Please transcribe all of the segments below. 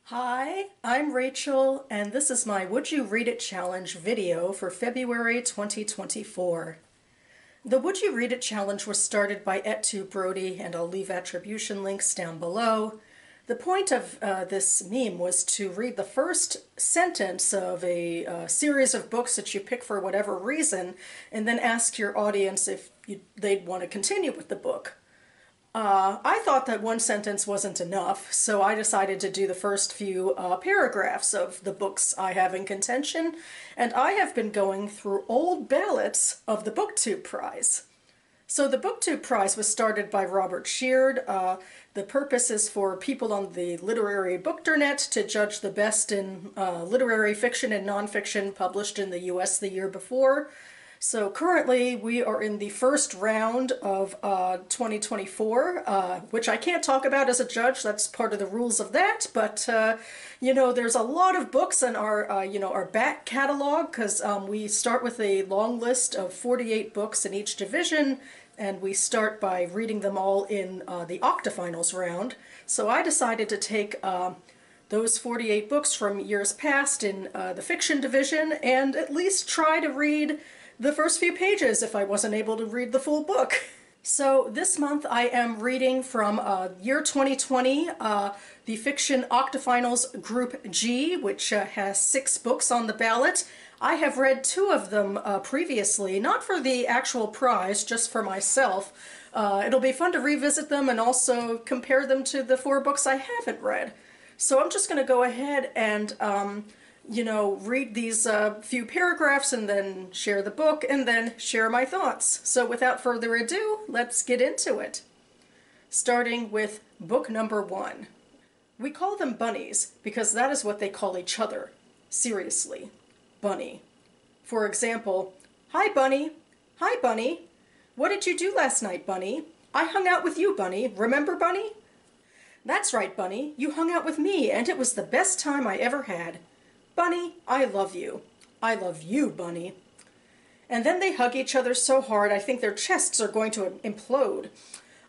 Hi, I'm Rachel, and this is my Would You Read It Challenge video for February 2024. The Would You Read It Challenge was started by Et2 Brody, and I'll leave attribution links down below. The point of this meme was to read the first sentence of a series of books that you pick for whatever reason, and then ask your audience if they'd want to continue with the book. I thought that one sentence wasn't enough, so I decided to do the first few paragraphs of the books I have in contention, and I have been going through old ballots of the BookTube Prize. So the BookTube Prize was started by Robert Sheard. The purpose is for people on the literary bookternet to judge the best in literary fiction and nonfiction published in the US the year before. So currently we are in the first round of 2024, which I can't talk about as a judge. That's part of the rules of that. But, there's a lot of books in our, our back catalog, because we start with a long list of 48 books in each division, and we start by reading them all in the Octafinals round. So I decided to take those 48 books from years past in the fiction division and at least try to read the first few pages if I wasn't able to read the full book. So this month I am reading from year 2020, the fiction Octafinals Group G, which has 6 books on the ballot. I have read 2 of them previously, not for the actual prize, just for myself. It'll be fun to revisit them and also compare them to the 4 books I haven't read. So I'm just going to go ahead and read these few paragraphs and then share the book and then share my thoughts. So without further ado, let's get into it. Starting with book number 1. We call them bunnies because that is what they call each other. Seriously, bunny. For example, "Hi, Bunny. Hi, Bunny. What did you do last night, Bunny? I hung out with you, Bunny. Remember, Bunny? That's right, Bunny. You hung out with me, and it was the best time I ever had. Bunny, I love you. I love you, Bunny." And then they hug each other so hard I think their chests are going to implode.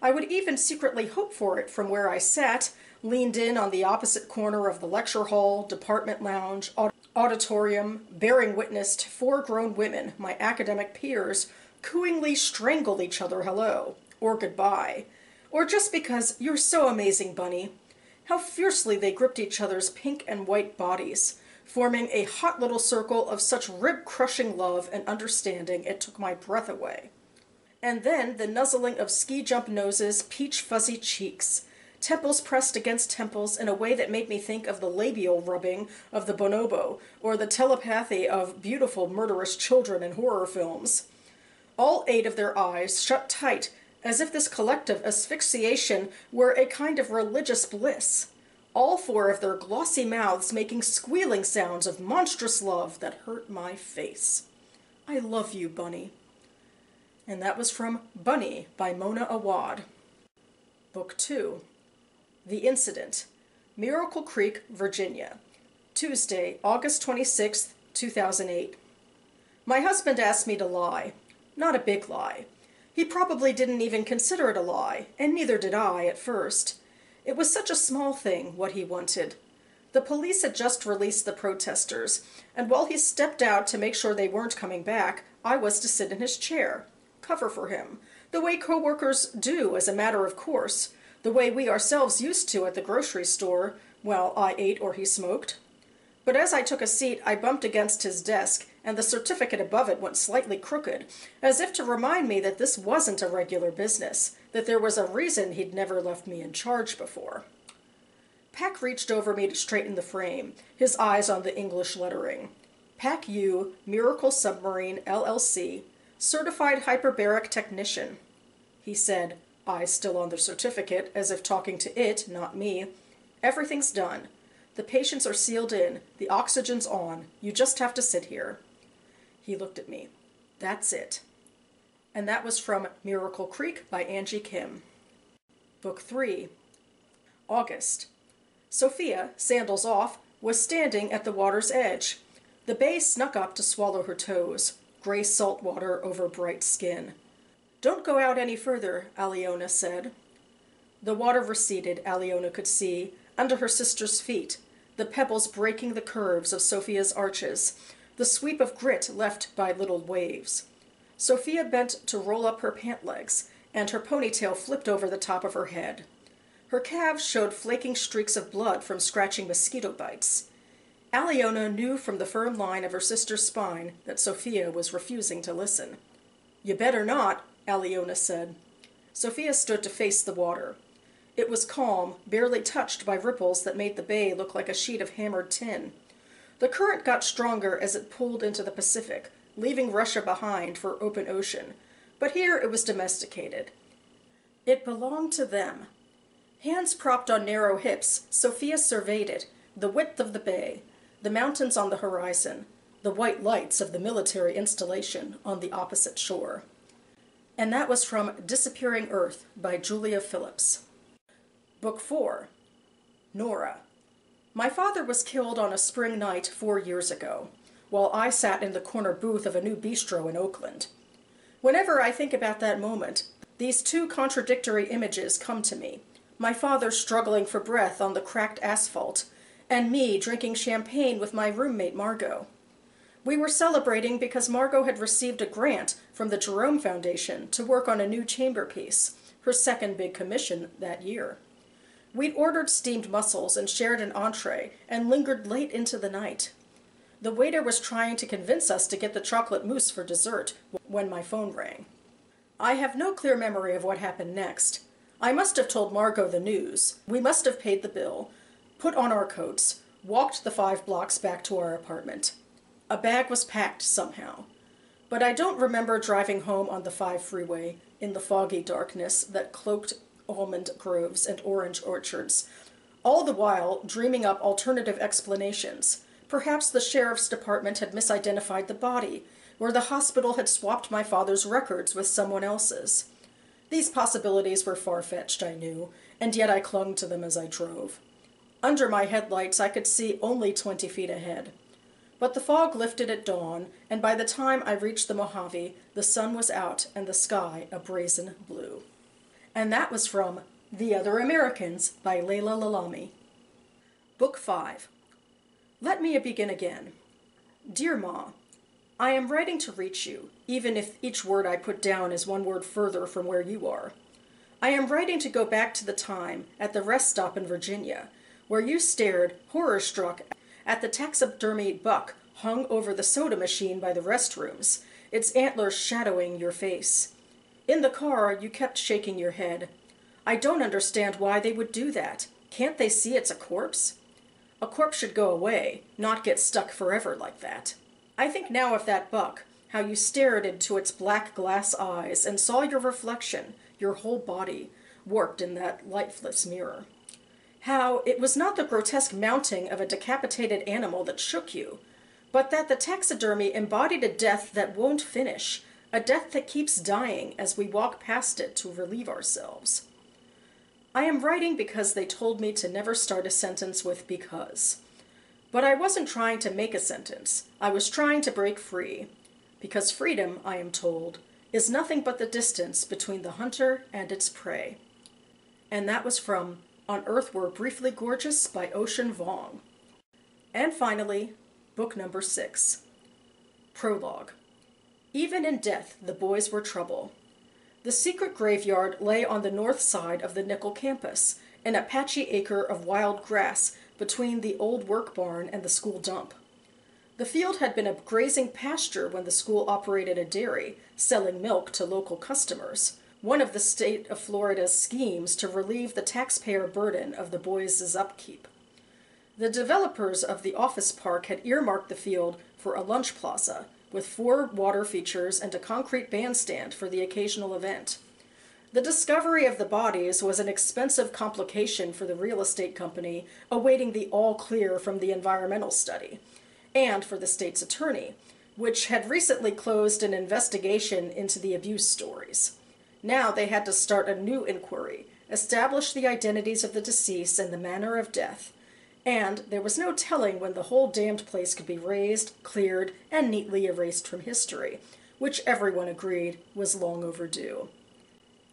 I would even secretly hope for it from where I sat, leaned in on the opposite corner of the lecture hall, department lounge, auditorium, bearing witness to 4 grown women, my academic peers, cooingly strangle each other hello, or goodbye, or just because "You're so amazing, Bunny." How fiercely they gripped each other's pink and white bodies, forming a hot little circle of such rib-crushing love and understanding it took my breath away. And then the nuzzling of ski-jump noses, peach-fuzzy cheeks, temples pressed against temples in a way that made me think of the labial rubbing of the bonobo, or the telepathy of beautiful murderous children in horror films. All 8 of their eyes shut tight, as if this collective asphyxiation were a kind of religious bliss. All 4 of their glossy mouths making squealing sounds of monstrous love that hurt my face. I love you, Bunny. And that was from Bunny by Mona Awad. Book 2. The Incident. Miracle Creek, Virginia. Tuesday, August 26, 2008. My husband asked me to lie. Not a big lie. He probably didn't even consider it a lie, and neither did I at first. It was such a small thing, what he wanted. The police had just released the protesters, and while he stepped out to make sure they weren't coming back, I was to sit in his chair, cover for him, the way co-workers do as a matter of course, the way we ourselves used to at the grocery store while I ate or he smoked. But as I took a seat, I bumped against his desk, and the certificate above it went slightly crooked, as if to remind me that this wasn't a regular business, that there was a reason he'd never left me in charge before. Pack reached over me to straighten the frame, his eyes on the English lettering. Pack U, Miracle Submarine, LLC, Certified Hyperbaric Technician. He said, eyes still on the certificate, as if talking to it, not me. Everything's done. The patients are sealed in. The oxygen's on. You just have to sit here. He looked at me. That's it. And that was from Miracle Creek by Angie Kim. Book 3. August. Sophia, sandals off, was standing at the water's edge. The bay snuck up to swallow her toes, gray salt water over bright skin. "Don't go out any further," Aliona said. The water receded, Aliona could see, under her sister's feet. the pebbles breaking the curves of Sophia's arches, the sweep of grit left by little waves. Sophia bent to roll up her pant legs, and her ponytail flipped over the top of her head. Her calves showed flaking streaks of blood from scratching mosquito bites. Aliona knew from the firm line of her sister's spine that Sophia was refusing to listen. "You better not," Aliona said. Sophia stood to face the water. It was calm, barely touched by ripples that made the bay look like a sheet of hammered tin. The current got stronger as it pulled into the Pacific, leaving Russia behind for open ocean, but here it was domesticated. It belonged to them. Hands propped on narrow hips, Sophia surveyed it, the width of the bay, the mountains on the horizon, the white lights of the military installation on the opposite shore. And that was from Disappearing Earth by Julia Phillips. Book 4. Nora. My father was killed on a spring night 4 years ago, while I sat in the corner booth of a new bistro in Oakland. Whenever I think about that moment, these two contradictory images come to me. My father struggling for breath on the cracked asphalt, and me drinking champagne with my roommate Margot. We were celebrating because Margot had received a grant from the Jerome Foundation to work on a new chamber piece, her second big commission that year. We'd ordered steamed mussels and shared an entree and lingered late into the night. The waiter was trying to convince us to get the chocolate mousse for dessert when my phone rang. I have no clear memory of what happened next. I must have told Margot the news. We must have paid the bill, put on our coats, walked the 5 blocks back to our apartment. A bag was packed somehow. But I don't remember driving home on the 5 freeway in the foggy darkness that cloaked almond groves and orange orchards, all the while dreaming up alternative explanations. Perhaps the sheriff's department had misidentified the body, or the hospital had swapped my father's records with someone else's. These possibilities were far-fetched, I knew, and yet I clung to them as I drove. Under my headlights I could see only 20 feet ahead. But the fog lifted at dawn, and by the time I reached the Mojave, the sun was out and the sky a brazen blue. And that was from The Other Americans by Layla Lalami. Book 5. Let me begin again. Dear Ma, I am writing to reach you, even if each word I put down is one word further from where you are. I am writing to go back to the time at the rest stop in Virginia, where you stared, horror-struck, at the taxidermy buck hung over the soda machine by the restrooms, its antlers shadowing your face. In the car, you kept shaking your head. I don't understand why they would do that. Can't they see it's a corpse? A corpse should go away, not get stuck forever like that. I think now of that buck, how you stared into its black glass eyes and saw your reflection, your whole body, warped in that lifeless mirror. How it was not the grotesque mounting of a decapitated animal that shook you, but that the taxidermy embodied a death that won't finish, a death that keeps dying as we walk past it to relieve ourselves. I am writing because they told me to never start a sentence with because. But I wasn't trying to make a sentence. I was trying to break free. Because freedom, I am told, is nothing but the distance between the hunter and its prey. And that was from On Earth We're Briefly Gorgeous by Ocean Vuong. And finally, book number 6. Prologue. Even in death, the boys were trouble. The secret graveyard lay on the north side of the Nickel campus, in a patchy acre of wild grass between the old work barn and the school dump. The field had been a grazing pasture when the school operated a dairy, selling milk to local customers, one of the state of Florida's schemes to relieve the taxpayer burden of the boys' upkeep. The developers of the office park had earmarked the field for a lunch plaza, with 4 water features and a concrete bandstand for the occasional event. The discovery of the bodies was an expensive complication for the real estate company awaiting the all-clear from the environmental study, and for the state's attorney, which had recently closed an investigation into the abuse stories. Now they had to start a new inquiry, establish the identities of the deceased and the manner of death, and there was no telling when the whole damned place could be razed, cleared, and neatly erased from history, which everyone agreed was long overdue.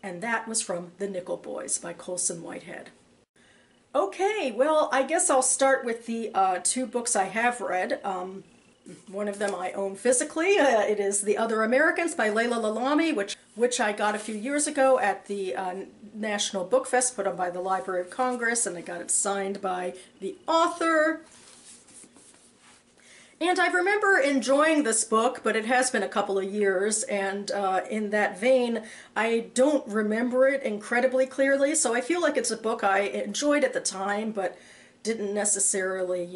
And that was from The Nickel Boys by Colson Whitehead. Okay, well, I guess I'll start with the two books I have read. One of them I own physically. It is The Other Americans by Layla Lalami, which I got a few years ago at the National Book Fest put on by the Library of Congress, and I got it signed by the author. And I remember enjoying this book, but it has been a couple of years, and in that vein, I don't remember it incredibly clearly, so I feel like it's a book I enjoyed at the time, but didn't necessarily,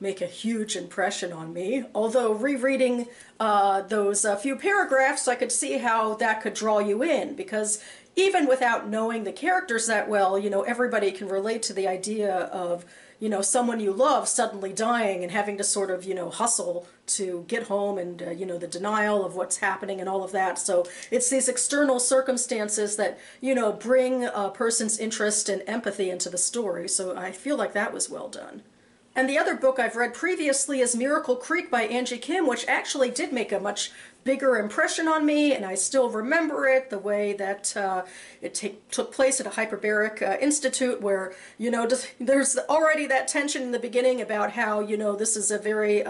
make a huge impression on me. Although rereading those few paragraphs, I could see how that could draw you in, because even without knowing the characters that well, everybody can relate to the idea of someone you love suddenly dying and having to sort of, hustle to get home and, the denial of what's happening and all of that. So it's these external circumstances that, bring a person's interest and empathy into the story. So I feel like that was well done. And the other book I've read previously is Miracle Creek by Angie Kim, which actually did make a much bigger impression on me, and I still remember it, the way that it took place at a hyperbaric institute where, there's already that tension in the beginning about how, this is a very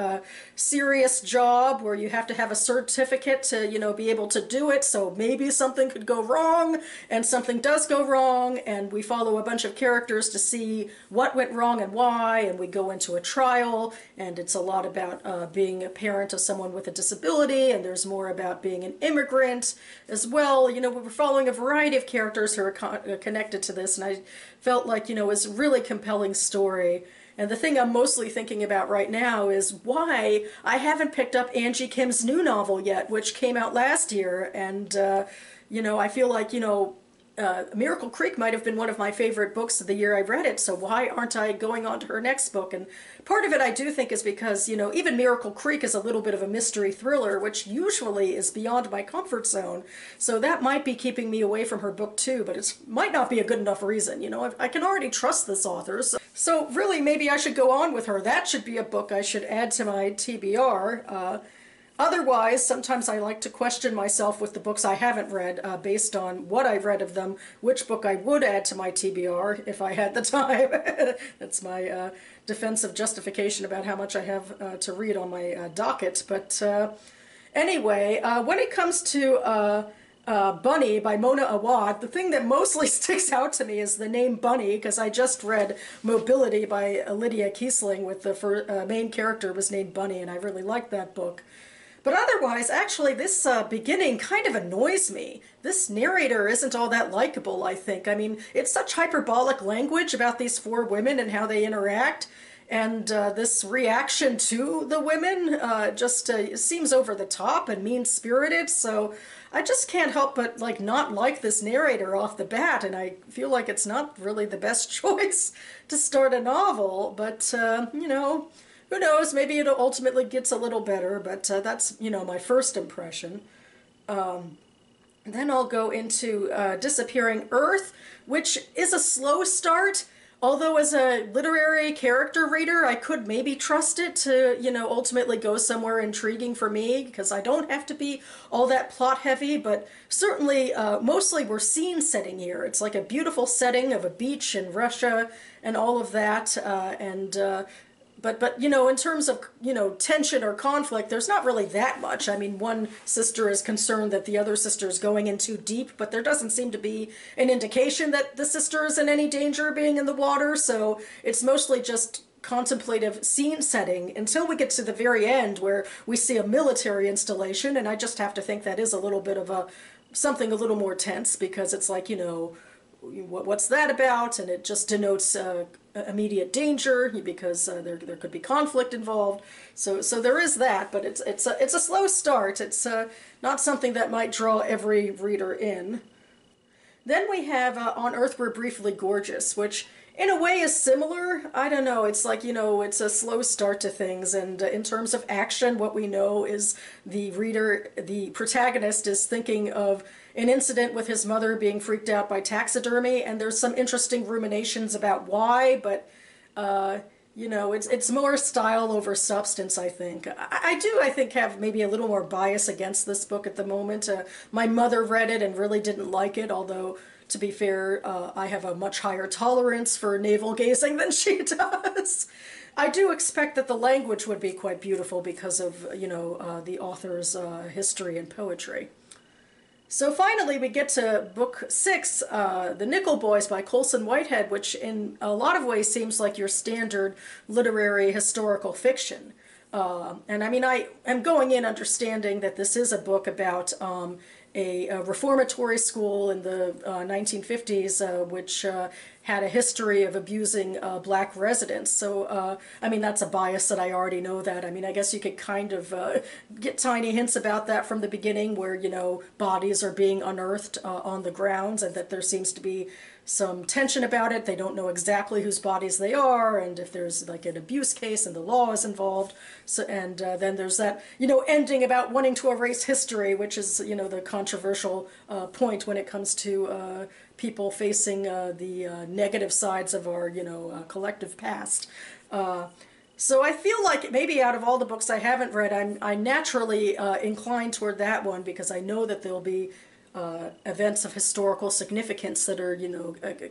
serious job where you have to have a certificate to, be able to do it, so maybe something could go wrong, and something does go wrong, and we follow a bunch of characters to see what went wrong and why, and we go into a trial, and it's a lot about being a parent of someone with a disability, and there's more about being an immigrant as well. We're following a variety of characters who are connected to this, and I felt like, it was a really compelling story. And the thing I'm mostly thinking about right now is why I haven't picked up Angie Kim's new novel yet, which came out last year, and, I feel like, Miracle Creek might have been one of my favorite books of the year I read it, so why aren't I going on to her next book? And part of it I do think is because, even Miracle Creek is a little bit of a mystery thriller, which usually is beyond my comfort zone, so that might be keeping me away from her book too, but it might not be a good enough reason. I can already trust this author, so really maybe I should go on with her. That should be a book I should add to my TBR. Otherwise, sometimes I like to question myself with the books I haven't read based on what I've read of them, which book I would add to my TBR if I had the time. That's my defensive justification about how much I have to read on my docket. But anyway, when it comes to Bunny by Mona Awad, the thing that mostly sticks out to me is the name Bunny, because I just read Mobility by Lydia Kiesling with the main character was named Bunny, and I really liked that book. But otherwise, actually, this beginning kind of annoys me. This narrator isn't all that likable, I think. I mean, it's such hyperbolic language about these four women and how they interact, and this reaction to the women just seems over the top and mean-spirited, so I just can't help but not like this narrator off the bat, and I feel like it's not really the best choice to start a novel, but, who knows, maybe it ultimately gets a little better, but that's, my first impression. Then I'll go into Disappearing Earth, which is a slow start, although as a literary character reader, I could maybe trust it to, ultimately go somewhere intriguing for me, because I don't have to be all that plot heavy, but certainly, mostly we're scene setting here. It's like a beautiful setting of a beach in Russia and all of that, But in terms of, tension or conflict, there's not really that much. I mean, one sister is concerned that the other sister is going in too deep, but there doesn't seem to be an indication that the sister is in any danger of being in the water, so it's mostly just contemplative scene setting until we get to the very end where we see a military installation, and I just have to think that is a little bit of something a little more tense, because it's like, what's that about? And it just denotes immediate danger, because there could be conflict involved. So there is that, but it's a slow start. It's not something that might draw every reader in. Then we have On Earth We're Briefly Gorgeous, which in a way is similar. I don't know, it's like, it's a slow start to things, and in terms of action, what we know is the protagonist is thinking of an incident with his mother being freaked out by taxidermy, and there's some interesting ruminations about why, but You know, it's more style over substance, I think. I think, have maybe a little more bias against this book at the moment. My mother read it and really didn't like it, although, to be fair, I have a much higher tolerance for navel gazing than she does. I do expect that the language would be quite beautiful because of, the author's history and poetry. So finally, we get to book 6, The Nickel Boys by Colson Whitehead, which in a lot of ways seems like your standard literary historical fiction. And I mean, I am going in understanding that this is a book about a reformatory school in the 1950s, which had a history of abusing black residents. So, I mean, that's a bias that I already know that. I mean, I guess you could kind of get tiny hints about that from the beginning where, bodies are being unearthed on the grounds and that there seems to be some tension about it. They don't know exactly whose bodies they are, and if there's like an abuse case and the law is involved. So, and then there's that, ending about wanting to erase history, which is, the controversial point when it comes to people facing the negative sides of our, collective past. So I feel like maybe out of all the books I haven't read, I'm naturally inclined toward that one because I know that there'll be events of historical significance that are,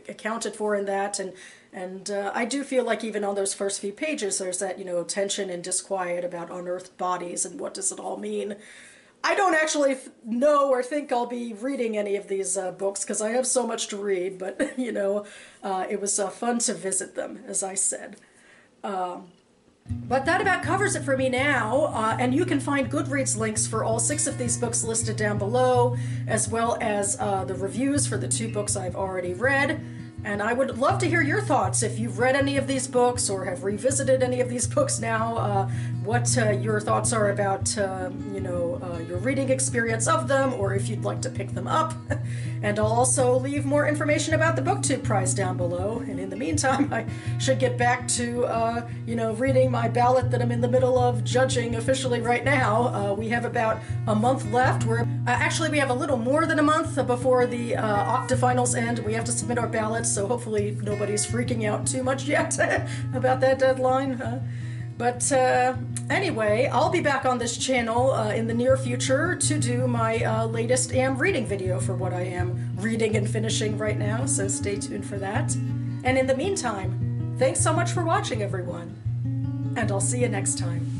accounted for in that, and I do feel like even on those first few pages, there's that, tension and disquiet about unearthed bodies and what does it all mean. I don't actually know or think I'll be reading any of these books because I have so much to read, but, it was fun to visit them, as I said. But that about covers it for me now, and you can find Goodreads links for all 6 of these books listed down below, as well as the reviews for the 2 books I've already read. And I would love to hear your thoughts if you've read any of these books or have revisited any of these books now, what your thoughts are about, your reading experience of them, or if you'd like to pick them up. And I'll also leave more information about the BookTube prize down below. And in the meantime, I should get back to, reading my ballot that I'm in the middle of judging officially right now. We have about a month left. Actually, we have a little more than a month before the Octafinals end. We have to submit our ballots, so hopefully nobody's freaking out too much yet about that deadline. But anyway, I'll be back on this channel in the near future to do my latest AM reading video for what I am reading and finishing right now, so stay tuned for that. And in the meantime, thanks so much for watching, everyone, and I'll see you next time.